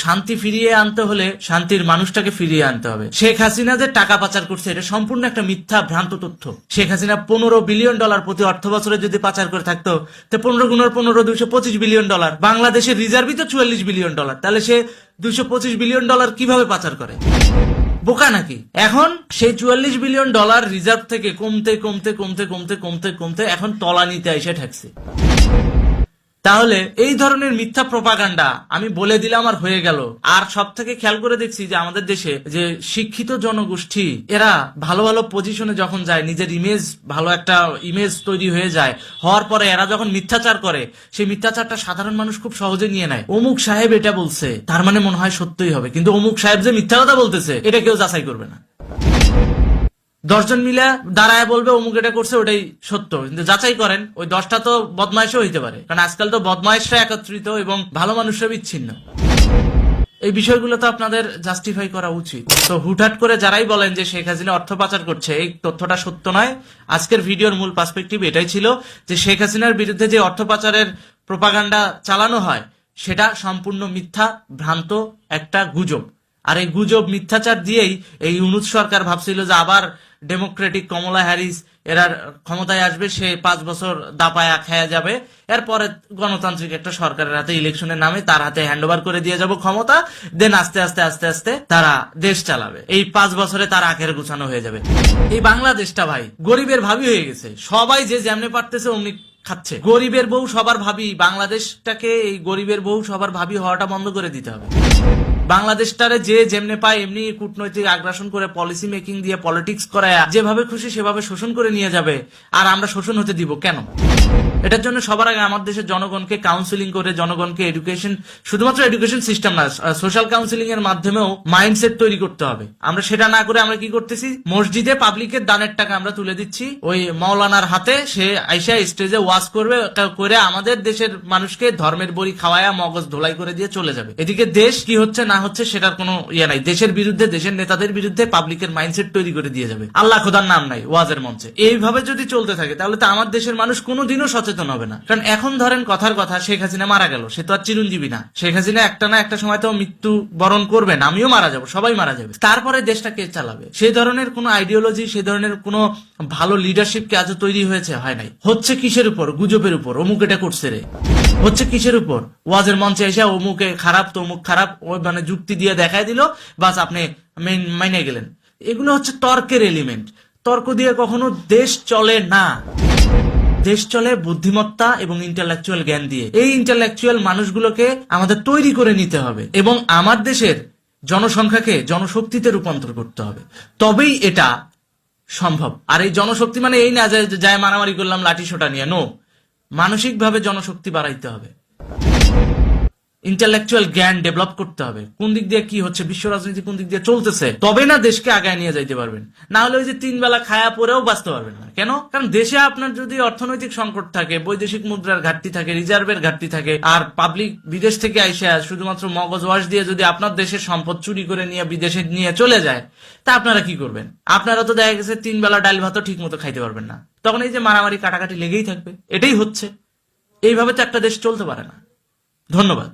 শান্তি ফিরিয়ে আনতে হলে শান্তির মানুষটাকে ফিরিয়ে আনতে হবে। শেখ হাসিনা যে টাকা পাচার করছে এটা সম্পূর্ণ একটা মিথ্যা ভ্রান্ত তথ্য। শেখ হাসিনা $15 বিলিয়ন প্রতি অর্থ বছরে যদি পাচার করে থাকতো, তো 15 গুণের 15 $225 বিলিয়ন। বাংলাদেশের রিজার্ভই তো $44 বিলিয়ন, তাহলে সে $225 বিলিয়ন কিভাবে পাচার করে? বোকা নাকি? এখন সেই $44 বিলিয়ন রিজার্ভ থেকে কমতে কমতে কমতে কমতে কমতে কমতে এখন তলানিতে এসে ঠেকছে। তাহলে এই ধরনের মিথ্যা প্রপাগান্ডা আমি বলে দিলাম আর হয়ে গেল। আর সব থেকে খেয়াল করে দেখছি যে আমাদের দেশে যে শিক্ষিত জনগোষ্ঠী এরা ভালো ভালো পজিশনে যখন যায়, নিজের ইমেজ ভালো একটা ইমেজ তৈরি হয়ে যায়, হওয়ার পরে এরা যখন মিথ্যাচার করে, সেই মিথ্যাচারটা সাধারণ মানুষ খুব সহজে নিয়ে নেয়। অমুক সাহেব এটা বলছে, তার মানে মনে হয় সত্যই হবে। কিন্তু অমুক সাহেব যে মিথ্যা কথা বলতেছে এটা কেউ যাচাই করবে না। 10 জন মিলে দাঁড়ায় বলবে অমুক এটা করছে, ওটাই সত্য। কিন্তু যাচাই করেন, ওই 10টা তো বদমাইশও হইতে পারে, কারণ আজকাল তো বদমাইশরা একত্রিত এবং ভালো মানুষরা বিচ্ছিন্ন। এই বিষয়গুলো তো আপনাদের জাস্টিফাই করা উচিত। তো হুটহাট করে যারাই বলেন যে শেখ হাসিনা অর্থ পাচার করছে, এই তথ্যটা সত্য নয়। আজকের ভিডিওর মূল পার্সপেক্টিভ এটাই ছিল যে শেখ হাসিনার বিরুদ্ধে যে অর্থ পাচারের প্রপাগান্ডা চালানো হয় সেটা সম্পূর্ণ মিথ্যা ভ্রান্ত একটা গুজব। আর এই গুজব মিথ্যাচার দিয়েই এই ইউনূস সরকার ভাবছিল যে আবার ডেমোক্রেটিক কমলা হ্যারিস এরা ক্ষমতায় আসবে, সে 5 বছর দাপায়া খেয়া যাবে, এরপরে গণতান্ত্রিক একটা সরকারের হাতে ইলেকশনের নামে তার হাতে হ্যান্ডওভার করে দিয়ে যাব ক্ষমতা, দেন আস্তে আস্তে আস্তে আস্তে তারা দেশ চালাবে। এই 5 বছরে তার আখের গুছানো হয়ে যাবে। এই বাংলাদেশটা ভাই গরিবের ভাবি হয়ে গেছে, সবাই যে যেমনে পারতেছে অমনি খাচ্ছে। গরিবের বউ সবার ভাবি, বাংলাদেশটাকে এই গরিবের বউ সবার ভাবি হওয়াটা বন্ধ করে দিতে হবে। বাংলাদেশটারে যে যেমনে পায় এমনি কূটনৈতিক আগ্রাসন করে, পলিসি মেকিং দিয়ে, পলিটিক্স করায় যেভাবে খুশি সেভাবে শোষণ করে নিয়ে যাবে। আর আমরা শোষণ হতে দিব কেন? এটার জন্য সবার আগে আমার দেশের জনগণকে কাউন্সিলিং করে, জনগণকে এডুকেশন, শুধুমাত্র এডুকেশন সিস্টেম না, সোশ্যাল কাউন্সিলিং এর মাধ্যমেও মাইন্ডসেট তৈরি করতে হবে। আমরা সেটা না করে আমরা কি করতেছি, মসজিদে পাবলিকের দানের টাকা আমরা তুলে দিচ্ছি ওই মাওলানার হাতে, সে আইসা স্টেজে ওয়াজ করবে, করে আমাদের দেশের মানুষকে ধর্মের বড়ি খাওয়ায়া মগজ ধোলাই করে দিয়ে চলে যাবে। এদিকে দেশ কি হচ্ছে না হচ্ছে সেটার কোনো ইয়ে নাই। দেশের বিরুদ্ধে, দেশের নেতাদের বিরুদ্ধে পাবলিকের মাইন্ডসেট তৈরি করে দিয়ে যাবে। আল্লাহ খোদার নাম নাই ওয়াজের মঞ্চে। এইভাবে যদি চলতে থাকে তাহলে তো আমার দেশের মানুষ কোনোদিনও সচেতন হবে না। কারণ এখন ধরেন কথার কথা, শেখ হাসিনা মারা গেল, সে তো আর চিরঞ্জীবী না। শেখ হাসিনা একটা না একটা সময় তো মৃত্যু বরণ করবেন, আমিও মারা যাবো, সবাই মারা যাবে। তারপরে দেশটা কে চালাবে? সেই ধরনের কোনো আইডিওলজি, সেই ধরনের কোনো ভালো লিডারশিপ কি আজও তৈরি হয়েছে? হয় নাই। হচ্ছে কিসের উপর? গুজবের উপর। অমুক এটা করছে রে। হচ্ছে কিসের উপর? ওয়াজের মঞ্চে এসে অমুকে খারাপ তো অমুক খারাপ, ওই মানে যুক্তি দিয়ে দেখায় দিল, বাস আপনি মাইনে গেলেন। এগুলো হচ্ছে তর্কের এলিমেন্ট। তর্ক দিয়ে কখনো দেশ চলে না। দেশ চলে বুদ্ধিমত্তা এবং ইন্টেলেকচুয়াল জ্ঞান দিয়ে। এই ইন্টেলেকচুয়াল মানুষগুলোকে আমাদের তৈরি করে নিতে হবে এবং আমার দেশের জনসংখ্যাকে জনশক্তিতে রূপান্তর করতে হবে, তবেই এটা সম্ভব। আর এই জনশক্তি মানে এই না যে যায় মারামারি করলাম লাঠি সোটা নিয়ে, নো। মানসিকভাবে জনশক্তি বাড়াইতে হবে, ইন্টেলেকচুয়াল জ্ঞান ডেভেলপ করতে হবে, কোন দিক দিয়ে কি হচ্ছে, বিশ্ব রাজনীতি কোন দিক দিয়ে চলতেছে, তবে না দেশকে আগায় নিয়ে যাইতে পারবেন। না হলে ওই যে 3 বেলা খায়া পরেও বাঁচতে পারবেন না। কেন? কারণ দেশে আপনার যদি অর্থনৈতিক সংকট থাকে, বৈদেশিক মুদ্রার ঘাটতি থাকে, রিজার্ভের ঘাটতি থাকে, আর পাবলিক বিদেশ থেকে আইসে শুধুমাত্র মগজ ওয়াশ দিয়ে যদি আপনার দেশের সম্পদ চুরি করে নিয়ে বিদেশে নিয়ে চলে যায়, তা আপনারা কি করবেন? আপনারা তো দেখা গেছে 3 বেলা ডাল ভাতও ঠিক মতো খাইতে পারবেন না। তখন এই যে মারামারি কাটাকাটি লেগেই থাকবে। এটাই হচ্ছে। এইভাবে তো একটা দেশ চলতে পারে না। ধন্যবাদ।